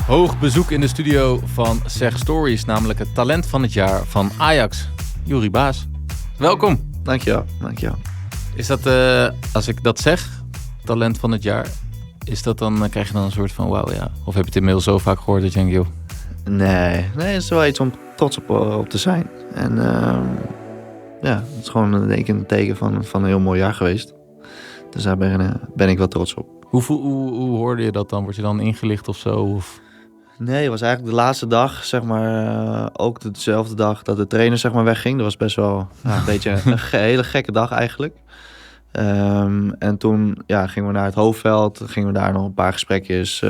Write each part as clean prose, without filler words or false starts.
Hoog bezoek in de studio van Zeg Stories, namelijk het talent van het jaar van Ajax, Juri Baas. Welkom. Dankjewel. Is dat, als ik dat zeg, talent van het jaar, is dat dan, krijg je dan een soort van wauw, ja? Of heb je het inmiddels zo vaak gehoord dat je denkt, joh? Nee, het is wel iets om trots op te zijn. En het is gewoon denk ik een teken van een heel mooi jaar geweest. Dus daar ben ik wel trots op. Hoe hoorde je dat dan? Word je dan ingelicht of zo? Of? Nee, het was eigenlijk de laatste dag, zeg maar, ook dezelfde dag dat de trainer zeg maar wegging. Dat was best wel een beetje een hele gekke dag eigenlijk. En toen gingen we naar het hoofdveld, gingen we daar nog een paar gesprekjes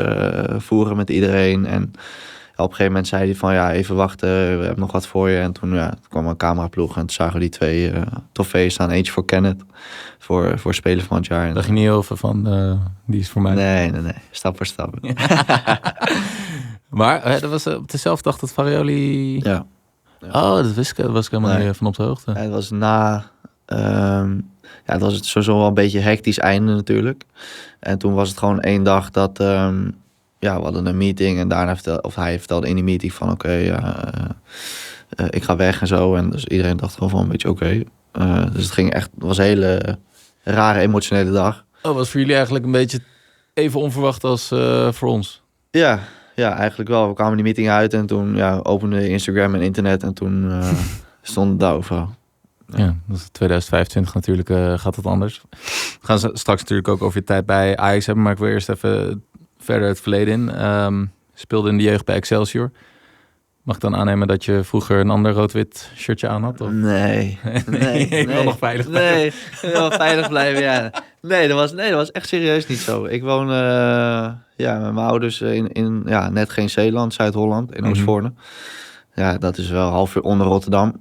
voeren met iedereen. En op een gegeven moment zei hij van even wachten, we hebben nog wat voor je. En toen kwam een cameraploeg en toen zagen we die 2 trofeeën staan. Eentje voor Kenneth, voor Speler van het jaar. Daar ging niet over van, die is voor mij. Nee, stap voor stap. Maar dat was op dezelfde dag dat Farioli... Ja. Oh, dat wist ik helemaal niet van op de hoogte. Ja, het was het was sowieso wel een beetje hectisch einde natuurlijk. En toen was het gewoon 1 dag dat... we hadden een meeting en daarna hij vertelde in die meeting van ik ga weg en zo. En dus iedereen dacht gewoon van een beetje oké. Dus het was een hele rare emotionele dag. Oh, was voor jullie eigenlijk een beetje even onverwacht als voor ons? Ja, eigenlijk wel. We kwamen die meeting uit en toen opende Instagram en internet en toen stond het daar overal. Ja, dat is 2025 natuurlijk gaat dat anders. We gaan straks natuurlijk ook over je tijd bij Ajax hebben, maar ik wil eerst even verder het verleden in. Speelde in de jeugd bij Excelsior. Mag ik dan aannemen dat je vroeger een ander rood-wit shirtje aan had? Of? Nee. Ik wil nog veilig blijven. Nee, ik wil veilig blijven, ja. Nee, dat was echt serieus niet zo. Ik woon met mijn ouders in net geen Zeeland, Zuid-Holland, in Oostvoorne. Ja, dat is wel half uur onder Rotterdam.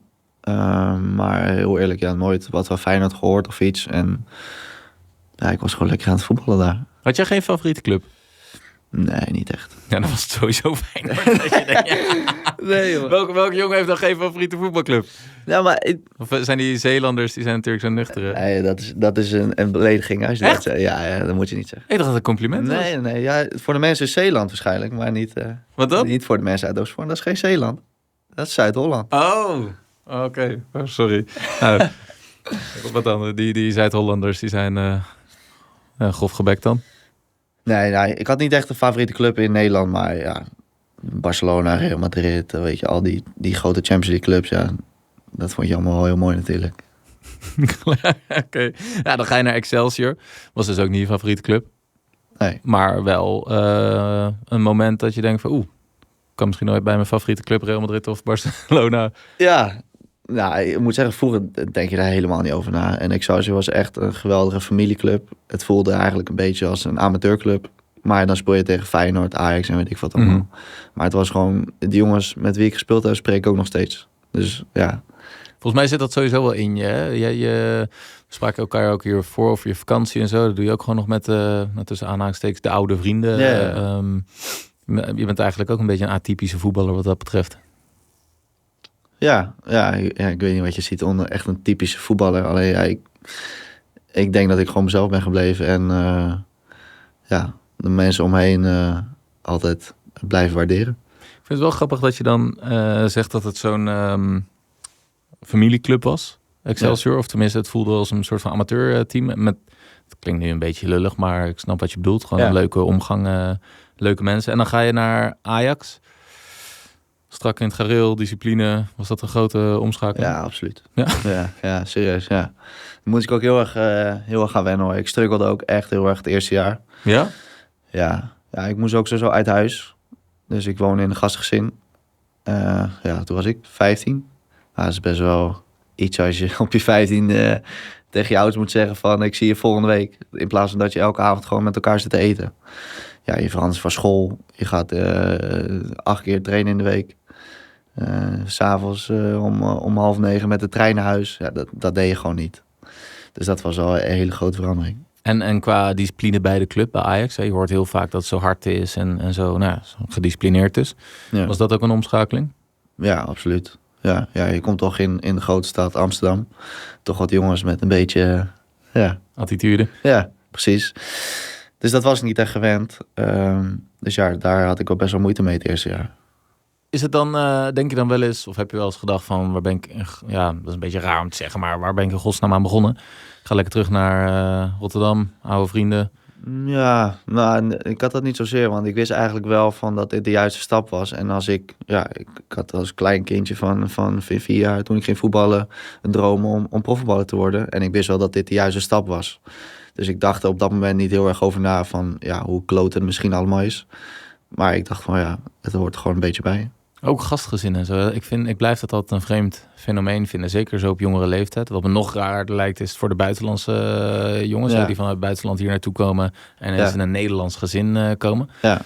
Maar heel eerlijk, nooit wat van Feyenoord gehoord of iets. En ik was gewoon lekker aan het voetballen daar. Had jij geen favoriete club? Nee, niet echt. Ja, dan was het sowieso Feyenoord. Nee, man. Welke jongen heeft dan geen favoriete voetbalclub? Ja, maar Of zijn die Zeelanders, die zijn natuurlijk zo nuchter. Nee, dat is een belediging. Als je dat zegt. Ja, dat moet je niet zeggen. Ik dacht dat het een compliment was. Nee. Ja, voor de mensen is Zeeland waarschijnlijk, maar niet... Wat dan? Niet voor de mensen uit Oostvoorne. Dat is geen Zeeland. Dat is Zuid-Holland. Oh, oké. Oh, sorry. Wat dan? Die Zuid-Hollanders, die zijn grof gebekt dan? Nee, ik had niet echt een favoriete club in Nederland, maar Barcelona, Real Madrid, weet je, al die grote Champions League clubs, dat vond je allemaal wel heel mooi natuurlijk. Oké. Ja, dan ga je naar Excelsior. Was dus ook niet je favoriete club. Nee. Maar wel een moment dat je denkt van ik kan misschien nooit bij mijn favoriete club Real Madrid of Barcelona. Ja, ik moet zeggen, vroeger denk je daar helemaal niet over na. En Excelsior was echt een geweldige familieclub. Het voelde eigenlijk een beetje als een amateurclub. Maar dan speel je tegen Feyenoord, Ajax en weet ik wat allemaal. Mm-hmm. Maar het was gewoon, die jongens met wie ik gespeeld heb, spreek ik ook nog steeds. Dus ja. Volgens mij zit dat sowieso wel in je. Hè? We spraken elkaar ook hier voor over je vakantie en zo. Dat doe je ook gewoon nog met tussen aanhalingstekens de oude vrienden. Ja. Je bent eigenlijk ook een beetje een atypische voetballer wat dat betreft. Ja, ik weet niet wat je ziet onder echt een typische voetballer. Alleen ik denk dat ik gewoon mezelf ben gebleven. En de mensen omheen altijd blijven waarderen. Ik vind het wel grappig dat je dan zegt dat het zo'n familieclub was. Excelsior, ja. Of tenminste het voelde als een soort van amateurteam. Het klinkt nu een beetje lullig, maar ik snap wat je bedoelt. Gewoon een leuke omgang, leuke mensen. En dan ga je naar Ajax. Strak in het gareel, discipline. Was dat een grote omschakeling? Ja, absoluut. Ja, ja serieus, ja. Dan moet ik ook heel erg gaan wennen hoor. Ik struggelde ook echt heel erg het eerste jaar. Ja? Ja, ik moest ook sowieso uit huis. Dus ik woonde in een gastgezin. Toen was ik 15. Dat is best wel iets als je op je 15 tegen je ouders moet zeggen van ik zie je volgende week. In plaats van dat je elke avond gewoon met elkaar zit te eten. Ja, je verandert van school. Je gaat 8 keer trainen in de week. 'S Avonds om 8:30 met de trein naar huis. Ja, dat deed je gewoon niet. Dus dat was al een hele grote verandering. En qua discipline bij de club, bij Ajax, je hoort heel vaak dat het zo hard is en zo, zo gedisciplineerd is. Ja. Was dat ook een omschakeling? Ja, absoluut. Ja, je komt toch in de grote stad Amsterdam. Toch wat jongens met een beetje... Attitude. Ja, precies. Dus dat was ik niet echt gewend. Dus ja, daar had ik wel best wel moeite mee het eerste jaar. Is het dan, denk je dan wel eens, of heb je wel eens gedacht van, waar ben ik, ja, dat is een beetje raar om te zeggen, maar waar ben ik in godsnaam aan begonnen? Ik ga lekker terug naar Rotterdam, oude vrienden. Ja, nou, ik had dat niet zozeer, want ik wist eigenlijk wel van dat dit de juiste stap was. En als ik had als klein kindje van 4 jaar, toen ik ging voetballen, een droom om profvoetballer te worden. En ik wist wel dat dit de juiste stap was. Dus ik dacht er op dat moment niet heel erg over na van, ja, hoe kloot het misschien allemaal is. Maar ik dacht van, ja, het hoort er gewoon een beetje bij. Ook gastgezinnen en zo. Ik blijf dat altijd een vreemd fenomeen vinden. Zeker zo op jongere leeftijd. Wat me nog raarder lijkt is voor de buitenlandse jongens. Ja. Die vanuit het buitenland hier naartoe komen. En eens in een Nederlands gezin komen. Ja.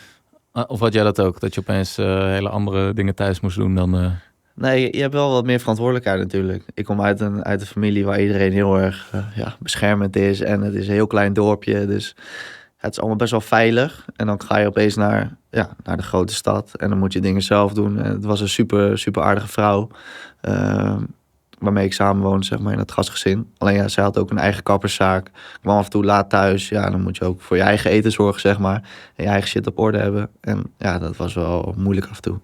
Of had jij dat ook? Dat je opeens hele andere dingen thuis moest doen dan... Nee, je hebt wel wat meer verantwoordelijkheid natuurlijk. Ik kom uit een familie waar iedereen heel erg beschermend is. En het is een heel klein dorpje, dus het is allemaal best wel veilig. En dan ga je opeens naar de grote stad en dan moet je dingen zelf doen. En het was een super, super aardige vrouw waarmee ik samenwoonde, zeg maar, in het gastgezin. Alleen ja, zij had ook een eigen kapperszaak. Ik kwam af en toe laat thuis. Ja, dan moet je ook voor je eigen eten zorgen, zeg maar. En je eigen shit op orde hebben. En ja, dat was wel moeilijk af en toe.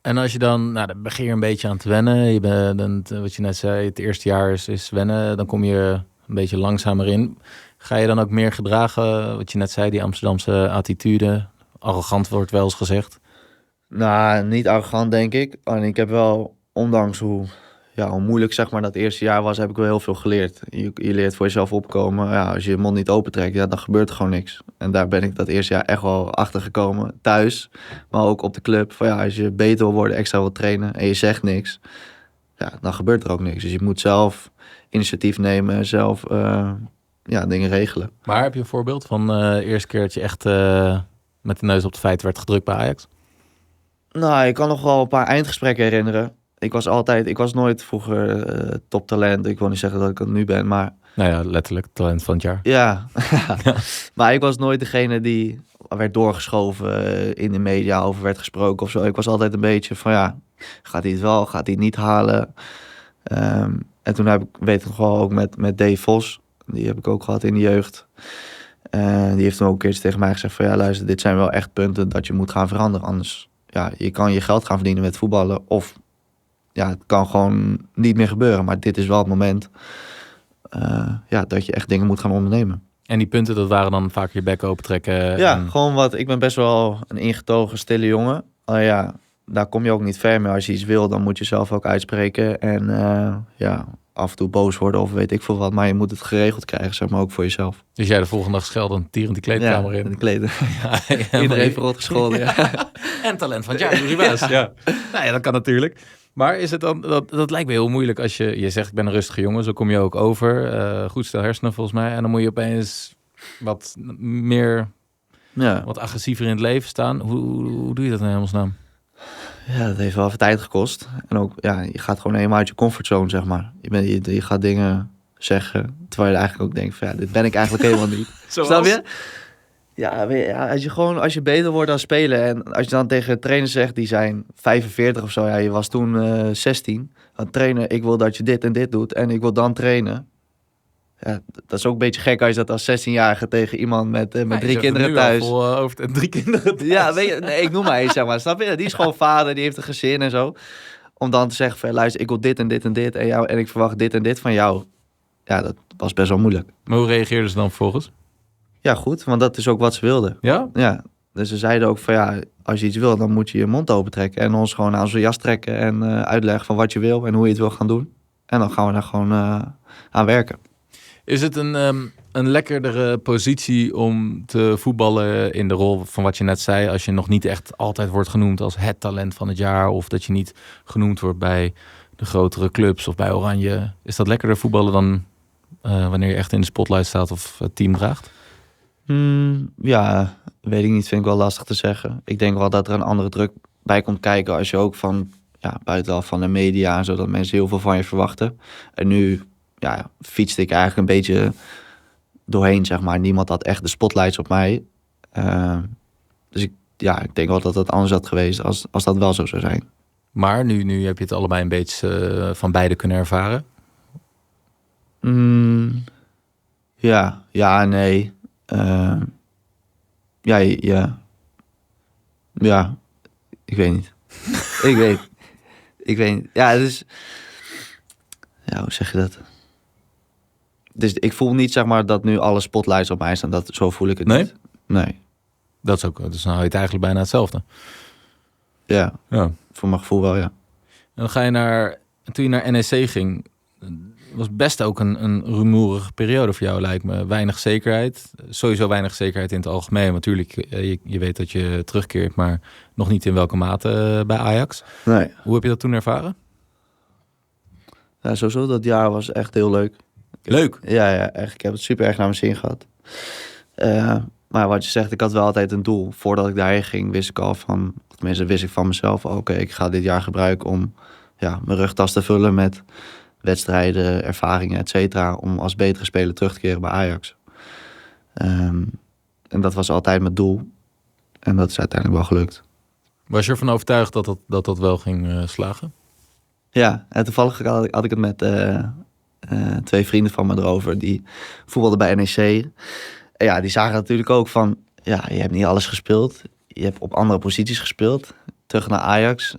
En als je dan dan begin je een beetje aan te wennen. Je bent, wat je net zei, het eerste jaar is wennen. Dan kom je een beetje langzamer in. Ga je dan ook meer gedragen, wat je net zei, die Amsterdamse attitude? Arrogant wordt wel eens gezegd. Nou, niet arrogant, denk ik. En ik heb wel, ondanks hoe moeilijk zeg maar dat eerste jaar was, heb ik wel heel veel geleerd. Je leert voor jezelf opkomen. Ja, als je je mond niet opentrekt, dan gebeurt er gewoon niks. En daar ben ik dat eerste jaar echt wel achter gekomen. Thuis, maar ook op de club. Van als je beter wil worden, extra wil trainen en je zegt niks, dan gebeurt er ook niks. Dus je moet zelf initiatief nemen, zelf dingen regelen. Maar heb je een voorbeeld van de eerste keer dat je echt met de neus op de feiten werd gedrukt bij Ajax? Nou, ik kan nog wel een paar eindgesprekken herinneren. Ik was nooit vroeger toptalent. Ik wil niet zeggen dat ik het nu ben, maar... Nou ja, letterlijk talent van het jaar. Ja, maar ik was nooit degene die werd doorgeschoven, in de media over werd gesproken of zo. Ik was altijd een beetje van gaat hij het wel, gaat hij het niet halen? En toen weet ik nog wel ook met Dave Vos, die heb ik ook gehad in de jeugd. Die heeft toen ook een keertje tegen mij gezegd van luister, dit zijn wel echt punten dat je moet gaan veranderen. Anders, je kan je geld gaan verdienen met voetballen of het kan gewoon niet meer gebeuren. Maar dit is wel het moment dat je echt dingen moet gaan ondernemen. En die punten, dat waren dan vaak je bek opentrekken? Gewoon ik ben best wel een ingetogen, stille jongen. Daar kom je ook niet ver mee. Als je iets wil, dan moet je zelf ook uitspreken. En af en toe boos worden of weet ik veel wat. Maar je moet het geregeld krijgen, zeg maar, ook voor jezelf. Dus jij de volgende dag scheldend tierend die kleedkamer in? Ja, de kleden. Iedereen verrot gescholden, En talent van het jaar, Uri Buijs. Nou ja, dat kan natuurlijk. Maar is het dan, dat lijkt me heel moeilijk als je zegt, ik ben een rustige jongen. Zo kom je ook over. Goed stel hersenen volgens mij. En dan moet je opeens wat meer, wat agressiever in het leven staan. Hoe doe je dat in hemelsnaam? Ja, dat heeft wel even tijd gekost. En ook, je gaat gewoon helemaal uit je comfortzone, zeg maar. Je gaat dingen zeggen, terwijl je eigenlijk ook denkt van, dit ben ik eigenlijk helemaal niet. Snap je? Als je beter wordt dan spelen en als je dan tegen trainers zegt, die zijn 45 of zo, je was toen 16, dan trainen, ik wil dat je dit en dit doet en ik wil dan trainen. Ja, dat is ook een beetje gek als je dat als 16-jarige tegen iemand met 3 kinderen thuis. Over 3 kinderen thuis. Ja, weet je, nee, ik noem maar eens, zeg maar. Snap je? Die is gewoon vader, die heeft een gezin en zo. Om dan te zeggen van, luister, ik wil dit en dit en dit en ik verwacht dit en dit van jou. Ja, dat was best wel moeilijk. Maar hoe reageerden ze dan vervolgens? Ja, goed, want dat is ook wat ze wilden. Ja? Ja, dus ze zeiden ook van, als je iets wil, dan moet je je mond open trekken. En ons gewoon aan zo'n jas trekken en uitleggen van wat je wil en hoe je het wil gaan doen. En dan gaan we daar gewoon aan werken. Is het een lekkerdere positie om te voetballen in de rol van wat je net zei, als je nog niet echt altijd wordt genoemd als het talent van het jaar, of dat je niet genoemd wordt bij de grotere clubs of bij Oranje? Is dat lekkerder voetballen dan wanneer je echt in de spotlight staat of het team draagt? Ja, weet ik niet. Vind ik wel lastig te zeggen. Ik denk wel dat er een andere druk bij komt kijken als je ook van buitenaf van de media en zo, dat mensen heel veel van je verwachten. En nu fietste ik eigenlijk een beetje doorheen, zeg maar. Niemand had echt de spotlights op mij. Dus ik denk wel dat het anders had geweest als dat wel zo zou zijn. Maar nu heb je het allebei een beetje van beide kunnen ervaren. Ja en nee. Ja, ik weet niet. Ik weet niet. Ja, het is... Ja, hoe zeg je dat? Dus ik voel niet, zeg maar, dat nu alle spotlights op mij staan. Zo voel ik het Nee? niet. Nee. Dat is ook, dus dan hou je het eigenlijk bijna hetzelfde. Ja, Ja. voor mijn gevoel wel, ja. En dan ga je toen je naar NEC ging, was best ook een rumoerige periode voor jou, lijkt me. Weinig zekerheid. Sowieso weinig zekerheid in het algemeen. Natuurlijk, je weet dat je terugkeert, maar nog niet in welke mate bij Ajax. Nee. Hoe heb je dat toen ervaren? Ja, sowieso, dat jaar was echt heel leuk. Leuk. Ja, echt. Ik heb het super erg naar mijn zin gehad. Maar wat je zegt, ik had wel altijd een doel. Voordat ik daarheen ging, wist ik al van... Tenminste, wist ik van mezelf... Oké, ik ga dit jaar gebruiken om mijn rugtas te vullen met wedstrijden, ervaringen, et cetera. Om als betere speler terug te keren bij Ajax. En dat was altijd mijn doel. En dat is uiteindelijk wel gelukt. Was je ervan overtuigd dat wel ging slagen? Ja, en toevallig had ik het met 2 vrienden van me erover. Die voetbalden bij NEC. En ja, die zagen natuurlijk ook van... Ja, je hebt niet alles gespeeld. Je hebt op andere posities gespeeld. Terug naar Ajax.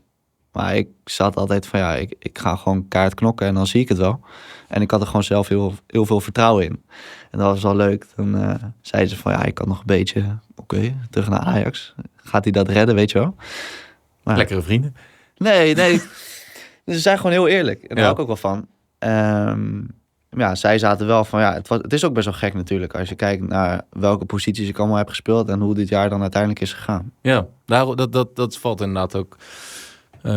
Maar ik zat altijd van ik ga gewoon kaart knokken en dan zie ik het wel. En ik had er gewoon zelf heel veel vertrouwen in. En dat was wel leuk. Dan zeiden ze van ik kan nog een beetje... Oké, terug naar Ajax. Gaat hij dat redden, weet je wel? Maar, Lekkere vrienden. Nee. Dus ze zijn gewoon heel eerlijk. En daar hou ik ook wel van. Zij zaten wel van... Het is ook best wel gek natuurlijk... als je kijkt naar welke posities ik allemaal heb gespeeld... en hoe dit jaar dan uiteindelijk is gegaan. Ja, dat valt inderdaad ook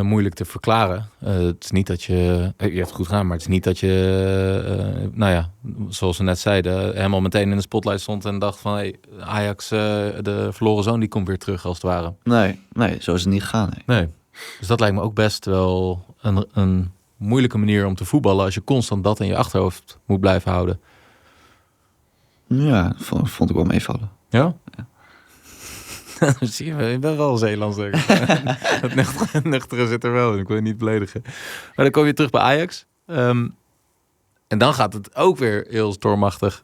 moeilijk te verklaren. Het is niet dat je... Je hebt het goed gedaan, maar het is niet dat je... zoals ze net zeiden... helemaal meteen in de spotlight stond en dacht van... Ajax, de verloren zoon, die komt weer terug als het ware. Nee, zo is het niet gegaan. Nee. Dus dat lijkt me ook best wel een moeilijke manier om te voetballen... als je constant dat in je achterhoofd moet blijven houden. Ja, vond ik wel meevallen. Ja? Zie je bent wel Zeelands. Het nuchtere zit er wel in. Ik wil je niet beledigen. Maar dan kom je terug bij Ajax. En dan gaat het ook weer heel stormachtig.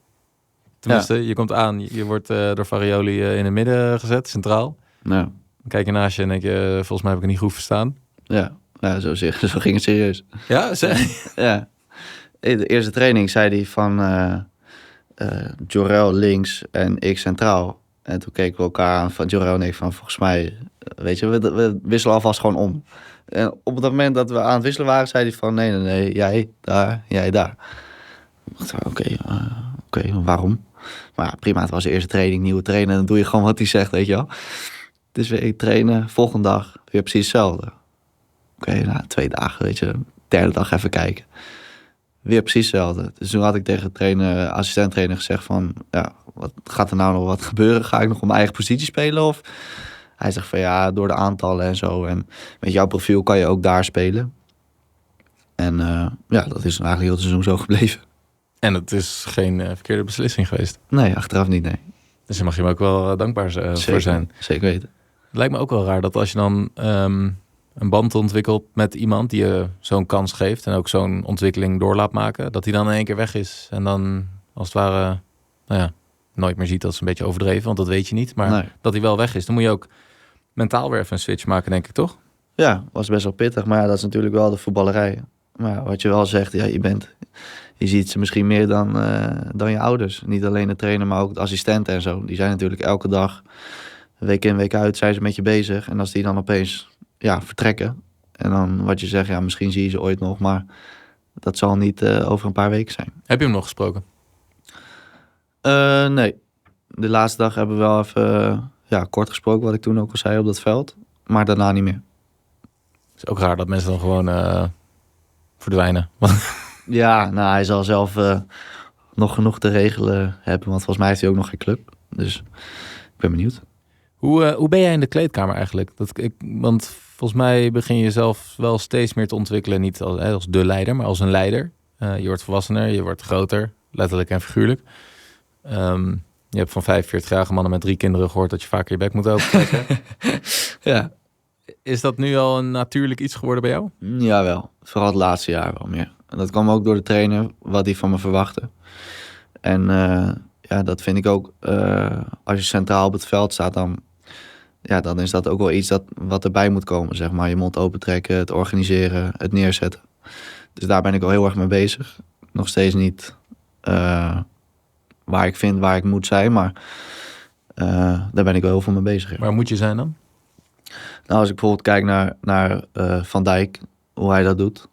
Tenminste, je komt aan. Je wordt door Farioli in het midden gezet, centraal. Ja. Dan kijk je naast je en denk je... volgens mij heb ik het niet goed verstaan. Ja, zo ging het serieus. Ja? Ja. In de eerste training zei hij van... Jorel links en ik centraal. En toen keken we elkaar aan van Jorel en ik van... Volgens mij, weet je, we wisselen alvast gewoon om. En op het moment dat we aan het wisselen waren... zei hij van nee, jij daar, jij daar. Oké, waarom? Maar ja, prima, het was de eerste training, nieuwe trainer. Dan doe je gewoon wat hij zegt, weet je wel. Dus weer trainen, volgende dag weer precies hetzelfde. Oké, 2 dagen, weet je. 3e dag even kijken. Weer precies hetzelfde. Dus toen had ik tegen de assistent-trainer gezegd van... wat gaat er nou nog wat gebeuren? Ga ik nog op mijn eigen positie spelen? Of hij zegt van door de aantallen en zo. En met jouw profiel kan je ook daar spelen. En dat is eigenlijk heel het seizoen zo gebleven. En het is geen verkeerde beslissing geweest. Nee, achteraf niet, nee. Dus daar mag je me ook wel dankbaar voor zijn. Zeker weten. Het lijkt me ook wel raar dat als je dan een band ontwikkelt met iemand die je zo'n kans geeft en ook zo'n ontwikkeling door laat maken, dat hij dan in één keer weg is en dan als het ware nooit meer ziet. Dat is een beetje overdreven, want dat weet je niet. Maar dat hij wel weg is, dan moet je ook mentaal weer even een switch maken, denk ik, toch? Ja, was best wel pittig, maar dat is natuurlijk wel de voetballerij. Maar wat je wel zegt, je ziet ze misschien meer dan je ouders. Niet alleen de trainer, maar ook de assistenten en zo. Die zijn natuurlijk elke dag, week in, week uit, zijn ze met je bezig. En als die dan opeens vertrekken. En dan wat je zegt, misschien zie je ze ooit nog. Maar dat zal niet over een paar weken zijn. Heb je hem nog gesproken? Nee. De laatste dag hebben we wel even kort gesproken, wat ik toen ook al zei op dat veld. Maar daarna niet meer. Het is ook raar dat mensen dan gewoon verdwijnen. Ja, hij zal zelf nog genoeg te regelen hebben. Want volgens mij heeft hij ook nog geen club. Dus ik ben benieuwd. Hoe ben jij in de kleedkamer eigenlijk? Want volgens mij begin je jezelf wel steeds meer te ontwikkelen. Niet als de leider, maar als een leider. Je wordt volwassener, je wordt groter. Letterlijk en figuurlijk. Je hebt van 45-jarige mannen met 3 kinderen gehoord dat je vaker je bek moet opentrekken. Ja. Is dat nu al een natuurlijk iets geworden bij jou? Jawel, vooral het laatste jaar wel meer. En dat kwam ook door de trainer, wat hij van me verwachtte. En ja, dat vind ik ook. Als je centraal op het veld staat, dan is dat ook wel iets wat erbij moet komen. Zeg maar je mond opentrekken, het organiseren, het neerzetten. Dus daar ben ik wel heel erg mee bezig. Nog steeds niet waar ik vind waar ik moet zijn, maar daar ben ik wel heel veel mee bezig. Ja. Waar moet je zijn dan? Nou, als ik bijvoorbeeld kijk naar Van Dijk, hoe hij dat doet,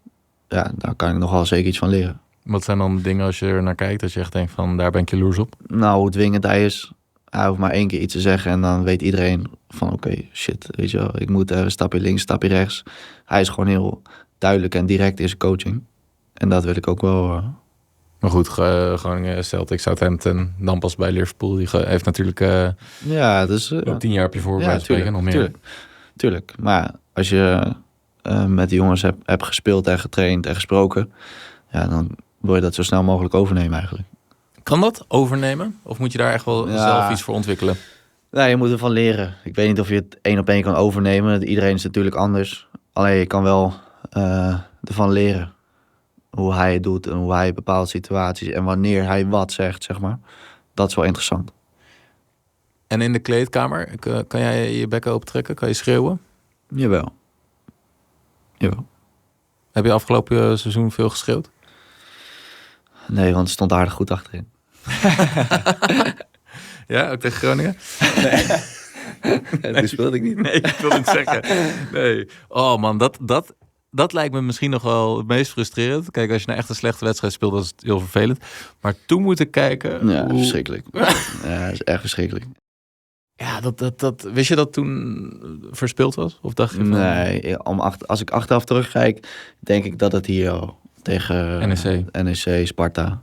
ja, daar kan ik nog wel zeker iets van leren. Wat zijn dan dingen als je er naar kijkt, dat je echt denkt van daar ben ik jaloers op? Nou, hoe dwingend hij is. Hij hoeft maar 1 keer iets te zeggen en dan weet iedereen van oké, shit, weet je wel, ik moet een stapje links, een stapje rechts. Hij is gewoon heel duidelijk en direct in zijn coaching. En dat wil ik ook wel. Maar goed, Groningen, Celtic, Southampton, dan pas bij Liverpool. Die heeft natuurlijk Ja, dus 10 jaar op je voor bij spreken, nog meer. Tuurlijk. Maar als je met die jongens hebt gespeeld en getraind en gesproken, ja, dan wil je dat zo snel mogelijk overnemen eigenlijk. Kan dat overnemen? Of moet je daar echt wel zelf iets voor ontwikkelen? Nou, je moet ervan leren. Ik weet niet of je het 1 op 1 kan overnemen. Iedereen is natuurlijk anders. Alleen je kan wel ervan leren. Hoe hij het doet en hoe hij bepaalde situaties en wanneer hij wat zegt, zeg maar. Dat is wel interessant. En in de kleedkamer, kan jij je bek open trekken? Kan je schreeuwen? Jawel. Heb je afgelopen seizoen veel geschreeuwd? Nee, want het stond aardig goed achterin. Ja, ook tegen Groningen? Nee, dat speelde ik niet. Nee, ik wil het zeggen. Nee. Oh man, dat lijkt me misschien nog wel het meest frustrerend. Kijk, als je nou echt een slechte wedstrijd speelt, dat is het heel vervelend. Maar toen moeten kijken... Ja, verschrikkelijk. Ja, dat is echt verschrikkelijk. Ja, wist je dat toen verspeeld was? Of dacht je van... Nee, als ik achteraf terugkijk, denk ik dat het hier al tegen NEC, Sparta.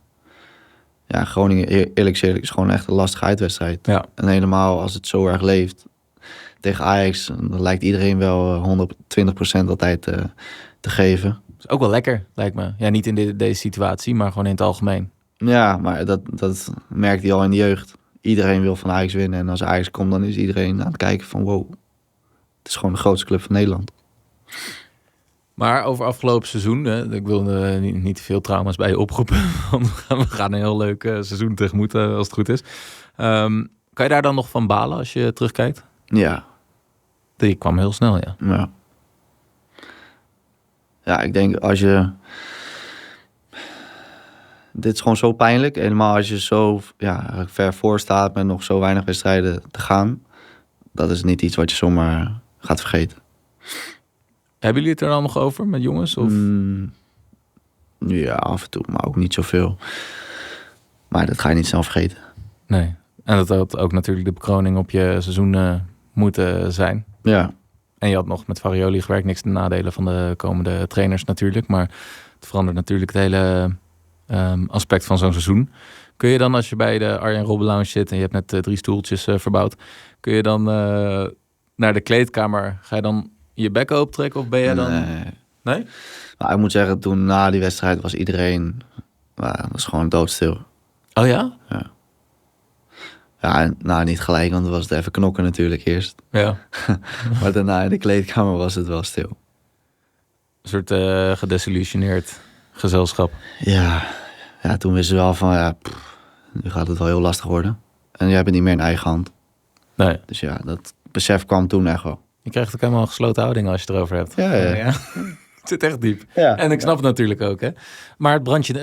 Ja, Groningen, eerlijk gezegd, is gewoon echt een lastige uitwedstrijd. Ja. En helemaal als het zo erg leeft. Tegen Ajax, dan lijkt iedereen wel 120% altijd te geven. Dat is ook wel lekker, lijkt me. Ja, niet in deze situatie, maar gewoon in het algemeen. Ja, maar dat merkt hij al in de jeugd. Iedereen wil van Ajax winnen. En als Ajax komt, dan is iedereen aan het kijken van wow. Het is gewoon de grootste club van Nederland. Maar over afgelopen seizoen, ik wil niet te veel trauma's bij je oproepen. Want we gaan een heel leuk seizoen tegemoet als het goed is. Kan je daar dan nog van balen als je terugkijkt? Ja. Die kwam heel snel, ja. Ja, ik denk als je... Dit is gewoon zo pijnlijk. Helemaal als je zo ver voor staat met nog zo weinig wedstrijden te gaan. Dat is niet iets wat je zomaar gaat vergeten. Hebben jullie het er dan nog over met jongens? Of? Ja, af en toe, maar ook niet zoveel. Maar dat ga je niet snel vergeten. Nee. En dat had ook natuurlijk de bekroning op je seizoen moeten zijn. Ja. En je had nog met Farioli gewerkt. Niks ten nadelen van de komende trainers natuurlijk. Maar het verandert natuurlijk het hele aspect van zo'n seizoen. Kun je dan, als je bij de Arjen Robben Lounge zit en je hebt net 3 stoeltjes verbouwd, kun je dan naar de kleedkamer, ga je dan je bek open trekken of ben je dan... Nee? Nou, ik moet zeggen, toen na die wedstrijd was iedereen... was gewoon doodstil. Oh ja? Ja, nou niet gelijk, want dan was het even knokken natuurlijk eerst. Ja. Maar daarna in de kleedkamer was het wel stil. Een soort gedesillusioneerd gezelschap. Ja, toen wisten ze wel van, nu gaat het wel heel lastig worden. En jij bent niet meer in eigen hand. Nee. Dus ja, dat besef kwam toen echt wel. Je krijgt ook helemaal een gesloten houding als je het erover hebt. Ja. Het zit echt diep. Ja. En ik snap het natuurlijk ook, hè. Maar het brandje,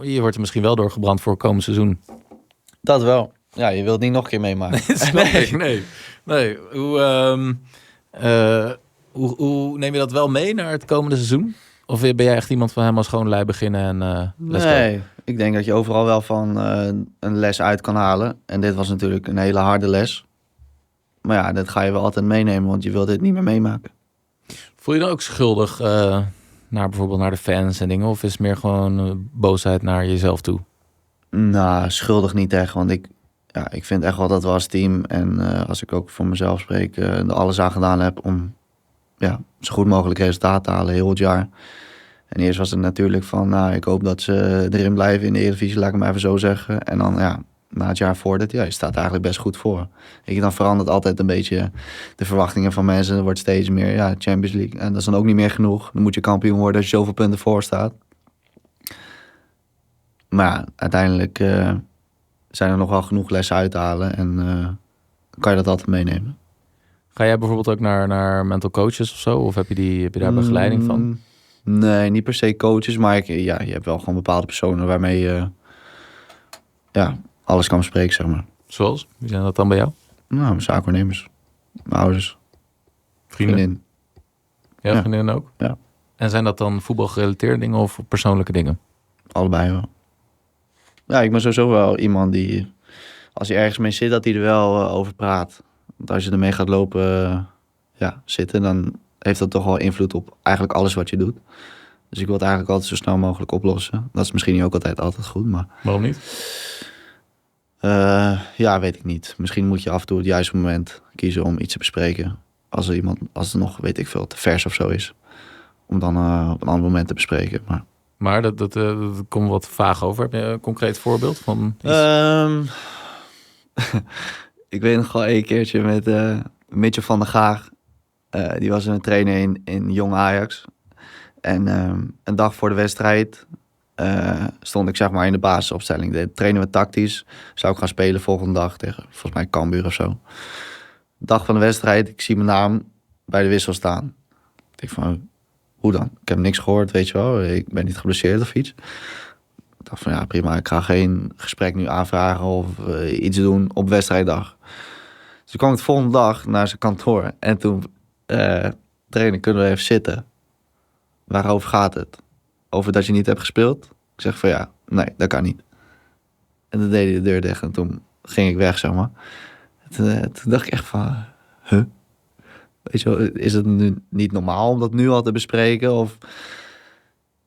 je wordt er misschien wel doorgebrand voor het komend seizoen. Dat wel. Ja, je wilt niet nog een keer meemaken. Nee. Hoe neem je dat wel mee naar het komende seizoen? Of ben jij echt iemand van helemaal schoonlei beginnen en let's go? Ik denk dat je overal wel van een les uit kan halen. En dit was natuurlijk een hele harde les. Maar ja, dat ga je wel altijd meenemen, want je wilt dit niet meer meemaken. Voel je dan ook schuldig bijvoorbeeld naar de fans en dingen? Of is het meer gewoon boosheid naar jezelf toe? Nou, schuldig niet echt, want ik vind echt wel dat we als team en als ik ook voor mezelf spreek, er alles aan gedaan heb om zo goed mogelijk resultaat te halen heel het jaar. En eerst was het natuurlijk van, ik hoop dat ze erin blijven in de Eredivisie, laat ik maar even zo zeggen. En dan na het jaar voor dit, je staat eigenlijk best goed voor. Dan verandert altijd een beetje de verwachtingen van mensen. Er wordt steeds meer Champions League. En dat is dan ook niet meer genoeg. Dan moet je kampioen worden als je zoveel punten voor staat. Maar uiteindelijk zijn er nog wel genoeg lessen uit te halen. En kan je dat altijd meenemen. Ga jij bijvoorbeeld ook naar mental coaches of zo? Of heb je daar begeleiding van? Nee, niet per se coaches. Maar je hebt wel gewoon bepaalde personen waarmee je alles kan bespreken, zeg maar. Zoals? Wie zijn dat dan bij jou? Nou, mijn zaakwaarnemers. Mijn ouders. Vrienden? Vriendin. Ja, vriendinnen ook? Ja. En zijn dat dan voetbalgerelateerde dingen of persoonlijke dingen? Allebei wel. Ja, ik ben sowieso wel iemand die, als je ergens mee zit, dat hij er wel over praat. Want als je ermee gaat lopen, zitten, dan heeft dat toch wel invloed op eigenlijk alles wat je doet. Dus ik wil het eigenlijk altijd zo snel mogelijk oplossen. Dat is misschien niet ook altijd goed, maar... Waarom niet? Weet ik niet. Misschien moet je af en toe het juiste moment kiezen om iets te bespreken. Als er nog, weet ik veel, te vers of zo is. Om dan op een ander moment te bespreken. Maar dat komt wat vaag over. Heb je een concreet voorbeeld van iets? Ik weet nog wel een keertje met Mitchell van der Gaag. Die was een trainer in Jong Ajax. En een dag voor de wedstrijd stond ik zeg maar in de basisopstelling. Trainen we tactisch. Zou ik gaan spelen volgende dag tegen volgens mij Cambuur of zo. Dag van de wedstrijd, ik zie mijn naam bij de wissel staan. Ik denk van, hoe dan? Ik heb niks gehoord, weet je wel. Ik ben niet geblesseerd of iets. Ik dacht van, ja prima, ik ga geen gesprek nu aanvragen of iets doen op wedstrijddag. Dus ik kwam het volgende dag naar zijn kantoor. En toen, trainer, kunnen we even zitten? Waarover gaat het? Over dat je niet hebt gespeeld? Ik zeg van ja, nee, dat kan niet. En toen deed hij de deur dicht en toen ging ik weg, zeg maar. Toen dacht ik echt van, weet je wel, is het nu niet normaal om dat nu al te bespreken? Of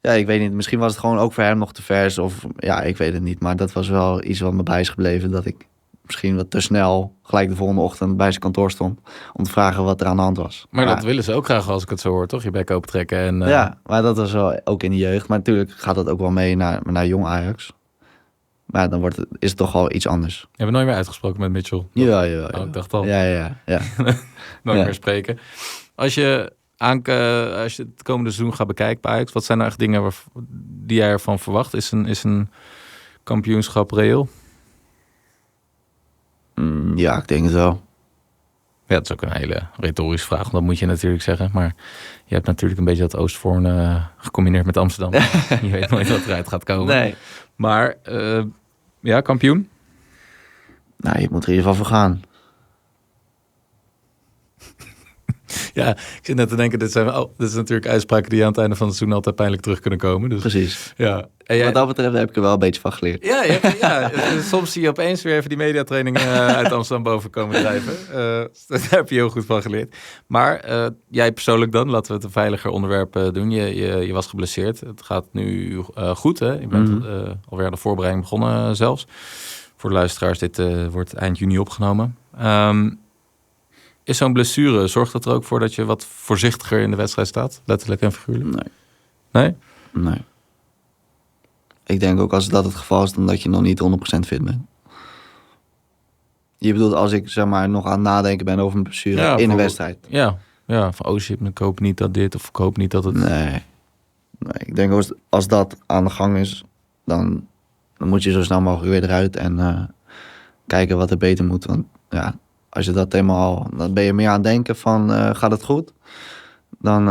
ja, ik weet niet. Misschien was het gewoon ook voor hem nog te vers. Of ja, ik weet het niet. Maar dat was wel iets wat me bij is gebleven. Dat ik misschien wat te snel gelijk de volgende ochtend bij zijn kantoor stond. Om te vragen wat er aan de hand was. Maar dat willen ze ook graag als ik het zo hoor, toch? Je bek open trekken. En, Ja, maar dat was wel ook in de jeugd. Maar natuurlijk gaat dat ook wel mee naar jong Ajax. Maar dan is het toch wel iets anders. Hebben we nooit meer uitgesproken met Mitchell? Ja. Oh, ik dacht al. Ja. Nooit meer spreken. Als je het komende seizoen gaat bekijken bij Ajax, wat zijn nou echt dingen die jij ervan verwacht? Is een kampioenschap reëel? Ja, ik denk het wel. Ja, dat is ook een hele retorische vraag, want dat moet je natuurlijk zeggen. Maar je hebt natuurlijk een beetje dat Oostvoorn gecombineerd met Amsterdam. Je weet nooit wat eruit gaat komen. Nee. Maar kampioen? Nou, je moet er in ieder geval voor gaan. Ja, ik zit net te denken, dit is natuurlijk uitspraken die aan het einde van het seizoen altijd pijnlijk terug kunnen komen. Dus, Precies. Ja. Wat dat betreft heb ik er wel een beetje van geleerd. Ja, soms zie je opeens weer even die mediatrainingen uit Amsterdam boven komen drijven. Daar heb je heel goed van geleerd. Maar jij persoonlijk dan, laten we het een veiliger onderwerp doen. Je was geblesseerd. Het gaat nu goed, hè? Je bent alweer aan de voorbereiding begonnen zelfs. Voor de luisteraars, dit wordt eind juni opgenomen. Is zo'n blessure, zorgt dat er ook voor dat je wat voorzichtiger in de wedstrijd staat? Letterlijk en figuurlijk? Nee. Ik denk ook als dat het geval is, dan dat je nog niet 100% fit bent. Je bedoelt als ik zeg maar nog aan het nadenken ben over mijn blessure in een wedstrijd. Ja, van oh shit, ik hoop niet dat dit of ik hoop niet dat het... Nee, ik denk als dat aan de gang is, dan moet je zo snel mogelijk weer eruit en kijken wat er beter moet. Want ja, als je dat helemaal, dan ben je meer aan het denken van gaat het goed, dan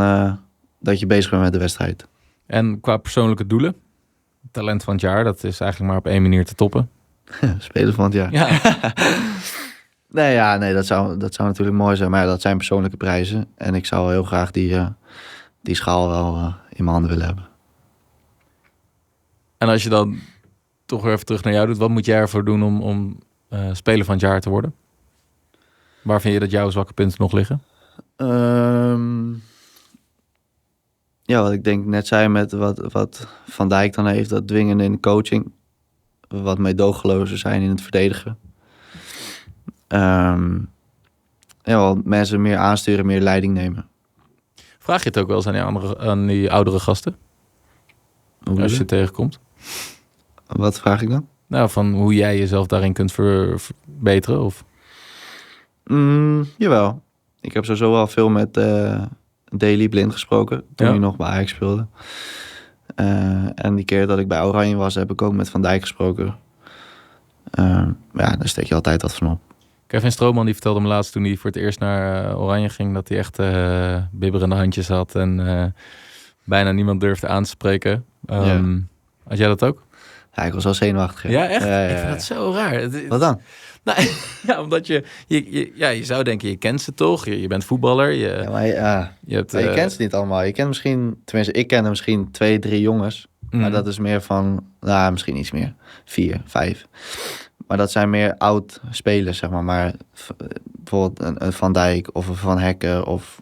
dat je bezig bent met de wedstrijd. En qua persoonlijke doelen? Talent van het jaar, dat is eigenlijk maar op één manier te toppen. Speler van het jaar. Ja. Nee, dat zou natuurlijk mooi zijn. Maar dat zijn persoonlijke prijzen. En ik zou heel graag die schaal wel in mijn handen willen hebben. En als je dan toch weer even terug naar jou doet, wat moet jij ervoor doen om speler van het jaar te worden? Waar vind je dat jouw zwakke punten nog liggen? Wat ik denk net zei met wat Van Dijk dan heeft, dat dwingen in de coaching. Wat meedogenlozer zijn in het verdedigen. Mensen meer aansturen, meer leiding nemen. Vraag je het ook wel eens aan die oudere gasten? Als je tegenkomt? Wat vraag ik dan? Nou, van hoe jij jezelf daarin kunt verbeteren? Of? Jawel. Ik heb sowieso wel veel met Daley Blind gesproken. Toen hij nog bij Ajax speelde. En die keer dat ik bij Oranje was, heb ik ook met Van Dijk gesproken. Ja, daar steek je altijd wat van op. Kevin Strootman die vertelde me laatst toen hij voor het eerst naar Oranje ging... dat hij echt bibberende handjes had en bijna niemand durfde aan te spreken. Had jij dat ook? Ja, ik was wel zenuwachtig. Hè? Ja, echt? Ja. Ik vind dat zo raar. Wat dan? Nou, ja, omdat je zou denken, je kent ze toch? Je bent voetballer. Ja, maar je kent ze niet allemaal. Je kent misschien, tenminste, ik ken er misschien 2, 3 jongens. Maar dat is meer van, misschien iets meer. 4, 5. Maar dat zijn meer oud spelers, zeg maar. Maar bijvoorbeeld een Van Dijk of een Van Hekken of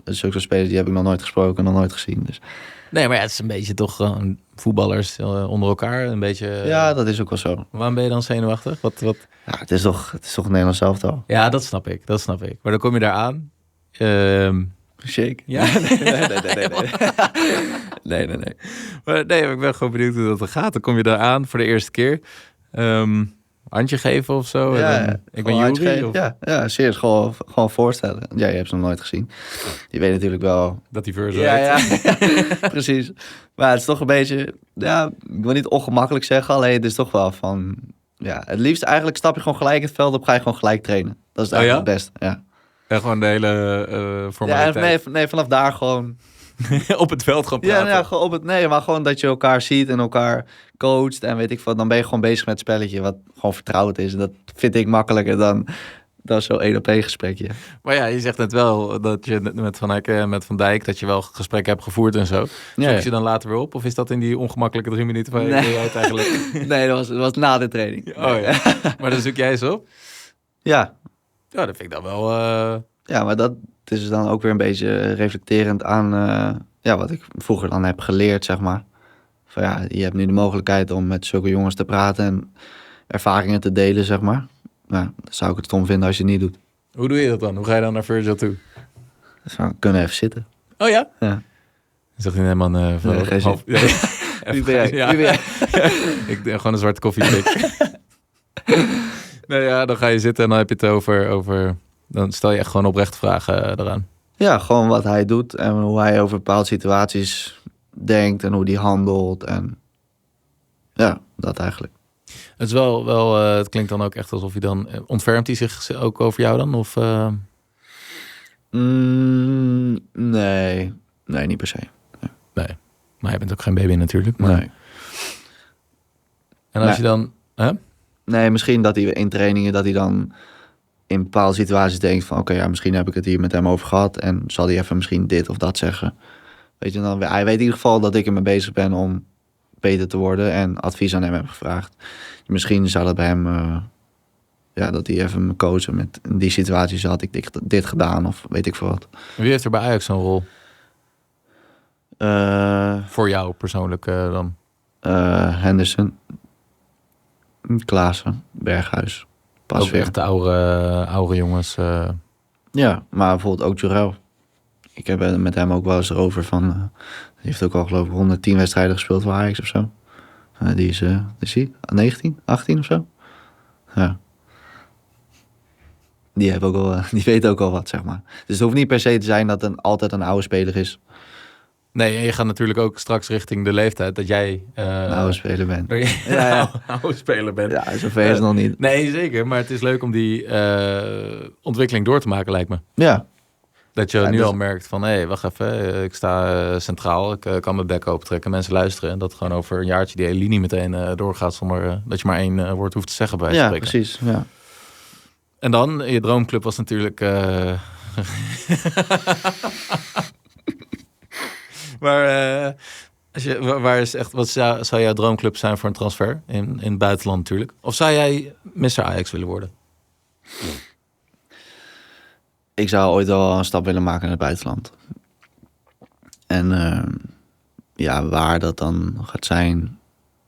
zulke spelers, die heb ik nog nooit gesproken, nog nooit gezien. Dus. Nee, maar het is een beetje toch gewoon voetballers onder elkaar. Een beetje. Ja, dat is ook wel zo. Waarom ben je dan zenuwachtig? Wat? Ja, het is toch het Nederlands elftal. Ja, dat snap ik. Maar dan kom je daar aan. Shake? Ja. Nee. Maar ik ben gewoon benieuwd hoe dat gaat. Dan kom je daar aan voor de eerste keer. Handje geven of zo. Ja, ik ben Juri. Ja, serieus. Gewoon voorstellen. Ja, je hebt ze nog nooit gezien. Je weet natuurlijk wel... Dat die verse Ja, precies. Maar het is toch een beetje... Ja, ik wil niet ongemakkelijk zeggen. Alleen het is toch wel van... Ja, het liefst eigenlijk stap je gewoon gelijk het veld op. Ga je gewoon gelijk trainen. Dat is eigenlijk het beste. Ja. En gewoon de hele formaliteit. Ja, nee, vanaf daar gewoon... op het veld gewoon praten. Ja, gewoon maar gewoon dat je elkaar ziet en elkaar coacht en weet ik wat. Dan ben je gewoon bezig met het spelletje wat gewoon vertrouwd is. En dat vind ik makkelijker dan zo'n 1-op-1 gesprekje. Maar ja, je zegt net wel dat je met Van Hekken en met Van Dijk... dat je wel gesprekken hebt gevoerd en zo. Zoek je dan later weer op? Of is dat in die ongemakkelijke 3 minuten van je uit eigenlijk? Nee, dat was na de training. Oh ja. Maar dan zoek jij eens op? Ja. Ja, dat vind ik dan wel... Ja, maar dat is dan ook weer een beetje reflecterend aan wat ik vroeger dan heb geleerd, zeg maar. Van ja, je hebt nu de mogelijkheid om met zulke jongens te praten en ervaringen te delen, zeg maar. Nou, dan zou ik het stom vinden als je het niet doet. Hoe doe je dat dan? Hoe ga je dan naar Virgil toe? Dus we kunnen even zitten. Oh ja? Ja. Dan zegt hij, nee man... geen zin. Wie ben jij? Ja. Ik gewoon een zwarte koffiepik. Nee, ja, dan ga je zitten en dan heb je het over... Dan stel je echt gewoon oprecht vragen eraan. Ja, gewoon wat hij doet en hoe hij over bepaalde situaties denkt en hoe die handelt. En ja, dat eigenlijk. Het is wel het klinkt dan ook echt alsof hij dan... Ontfermt hij zich ook over jou dan? Of, Nee, niet per se. Nee, maar je bent ook geen baby natuurlijk. Maar... Nee. En als je dan... Hè? Nee, misschien dat hij in trainingen dat hij dan in bepaalde situaties denkt van oké, misschien heb ik het hier met hem over gehad en zal hij even misschien dit of dat zeggen. Weet je, dan hij weet in ieder geval dat ik ermee bezig ben om beter te worden en advies aan hem heb gevraagd. Misschien zou dat bij hem dat hij even me coachen met in die situatie had ik dit gedaan of weet ik veel wat. Wie heeft er bij Ajax zo'n rol? Voor jou persoonlijk dan? Henderson, Klaassen, Berghuis. Pas ook weer. echt de oude jongens. Ja, maar bijvoorbeeld ook Jurel. Ik heb met hem ook wel eens over van... hij heeft ook al geloof ik 110 wedstrijden gespeeld voor Ajax of zo. Die is hij 19, 18 of zo. Ja. Die weet ook al wat, zeg maar. Dus het hoeft niet per se te zijn dat het altijd een oude speler is. Nee, en je gaat natuurlijk ook straks richting de leeftijd dat jij... een oude speler bent. Oude speler bent. Ja, zover is het nog niet. Nee, zeker. Maar het is leuk om die ontwikkeling door te maken, lijkt me. Ja. Dat je nu al merkt van, hé, wacht even. Ik sta centraal. Ik kan mijn bek opentrekken. Mensen luisteren. En dat gewoon over een jaartje die hele linie meteen doorgaat zonder dat je maar 1 woord hoeft te zeggen bij spreken. Precies. Ja. En dan, je droomclub was natuurlijk... Maar waar is echt, wat zou jouw droomclub zijn voor een transfer? In het buitenland natuurlijk. Of zou jij Mr. Ajax willen worden? Ik zou ooit wel een stap willen maken naar het buitenland. En waar dat dan gaat zijn...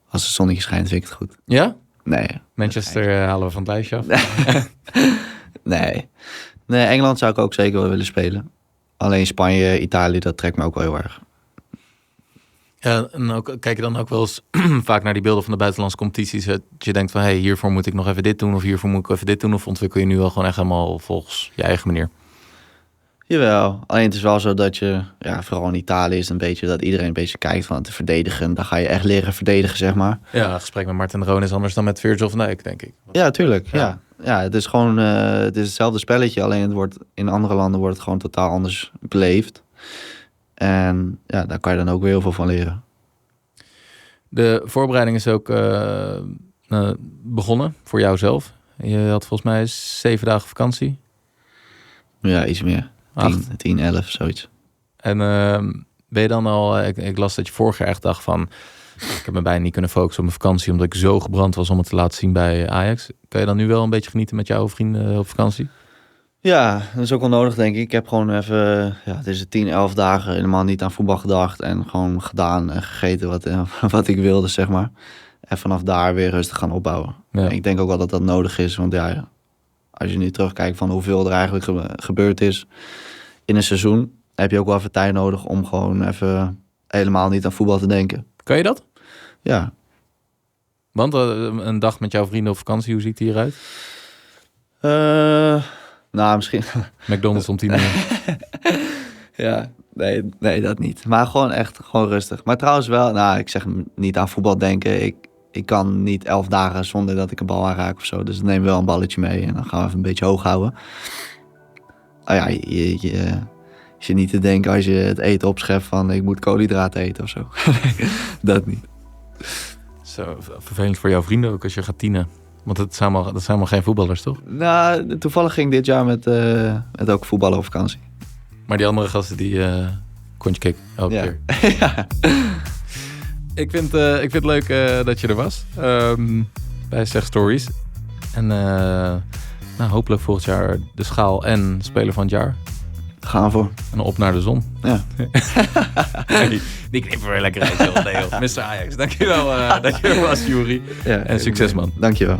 Als het zonnetje schijnt, vind ik het goed. Ja? Nee. Manchester halen we van het lijstje af. Nee, Engeland zou ik ook zeker wel willen spelen. Alleen Spanje, Italië, dat trekt me ook wel heel erg. Ja, en ook, kijk je dan ook wel eens vaak naar die beelden van de buitenlandse competities. Dat je denkt van, hiervoor moet ik nog even dit doen. Of hiervoor moet ik even dit doen. Of ontwikkel je nu wel gewoon echt helemaal volgens je eigen manier? Jawel, alleen het is wel zo dat je, vooral in Italië is het een beetje dat iedereen een beetje kijkt van te verdedigen. Dan ga je echt leren verdedigen, zeg maar. Ja, een gesprek met Martin Roon is anders dan met Virgil van Dijk, denk ik. Ja, tuurlijk. Ja, het is gewoon het is hetzelfde spelletje, alleen het wordt in andere landen wordt het gewoon totaal anders beleefd. En ja, daar kan je dan ook weer heel veel van leren. De voorbereiding is ook begonnen voor jouzelf. Je had volgens mij 7 dagen vakantie. Ja, iets meer. 8. 10, 11, zoiets. En ben je dan al... Ik las dat je vorig jaar echt dacht van... Ik heb me bijna niet kunnen focussen op mijn vakantie... omdat ik zo gebrand was om het te laten zien bij Ajax. Kan je dan nu wel een beetje genieten met jouw vrienden op vakantie? Ja, dat is ook wel nodig, denk ik. Ik heb gewoon even... het is 10, 11 dagen helemaal niet aan voetbal gedacht... en gewoon gedaan en gegeten wat ik wilde, zeg maar. En vanaf daar weer rustig gaan opbouwen. Ja. Ik denk ook wel dat dat nodig is, want als je nu terugkijkt van hoeveel er eigenlijk gebeurd is in een seizoen, heb je ook wel even tijd nodig om gewoon even helemaal niet aan voetbal te denken. Kan je dat? Ja. Want een dag met jouw vrienden op vakantie, hoe ziet die eruit? Nou, misschien... McDonald's om 10 uur. Ja, nee, dat niet. Maar gewoon rustig. Maar trouwens wel, ik zeg niet aan voetbal denken. Ik kan niet 11 dagen zonder dat ik een bal aanraak of zo. Dus dan neem wel een balletje mee en dan gaan we even een beetje hoog houden. Je zit niet te denken als je het eten opschept van ik moet koolhydraten eten of zo. Dat niet. Zo vervelend voor jouw vrienden ook als je gaat tienen. Want dat zijn allemaal geen voetballers, toch? Nou, toevallig ging dit jaar met ook voetballen op vakantie. Maar die andere gasten die kon je kicken elke keer. Ja. Ik vind het leuk dat je er was bij Zeg Stories. En hopelijk volgend jaar de schaal en speler van het jaar. Gaan we voor. En op naar de zon. Ja. Die knippen weer lekker uit, joh. Nee, joh. Mr. Ajax, dankjewel dat je er was, Juri. Ja, en succes, man. Dankjewel.